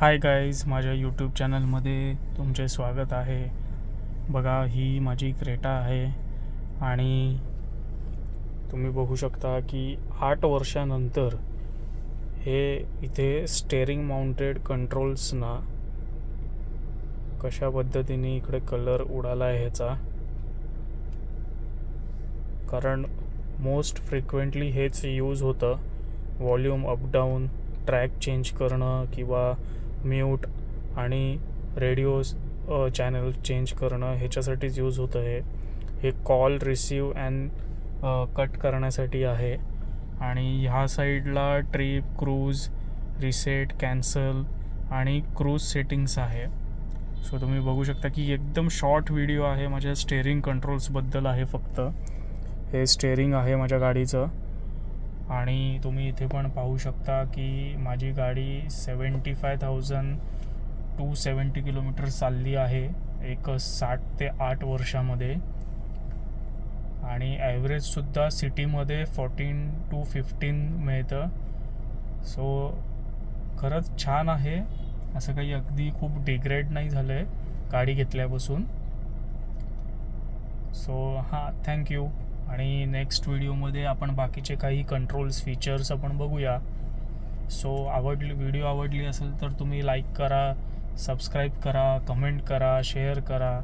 Hi guys, माझ्या YouTube चॅनलमध्ये तुमचे स्वागत आहे. बघा, ही माझी क्रेटा आहे आणि तुम्ही बघू शकता की 8 वर्षानंतर हे इथे स्टेअरिंग माउंटेड कंट्रोल्सना कशा पद्धतीने इकडे कलर उडाला आहे ह्याचा, कारण मोस्ट फ्रिक्वेंटली हेच यूज होतं. व्हॉल्यूम अपडाऊन, ट्रॅक चेंज करणं किंवा म्यूट आणि रेडिओ चॅनल चेंज करणं ह्याच्यासाठीच यूज होतं. हे कॉल रिसीव अँड कट करण्यासाठी आहे. आणि ह्या साईडला ट्रिप, क्रूज, रिसेट, कॅन्सल आणि क्रूज सेटिंग्स आहे. सो तुम्ही बघू शकता की एकदम शॉर्ट व्हिडिओ आहे. माझ्या स्टेअरिंग कंट्रोल्सबद्दल आहे. फक्त हे स्टेअरिंग आहे माझ्या गाडीचं. आणि तुम्ही इथे पण पाहू शकता की माझी गाडी 75,270 किलोमीटर चालली आहे एक 7 ते 8 वर्षामध्ये. आणि ॲव्हरेजसुद्धा सिटीमध्ये 14 to 15 मिळतं. सो खरंच छान आहे. असं काही अगदी खूप डिग्रेड नाही झालं आहे गाडी घेतल्यापासून. So thank you. आणि नेक्स्ट व्हिडिओमध्ये आपण बाकीचे काही कंट्रोल्स फीचर्स आपण बघूया. सो व्हिडिओ आवडली असेल तर तुम्ही लाईक करा, सबस्क्राईब करा, कमेंट करा, शेअर करा.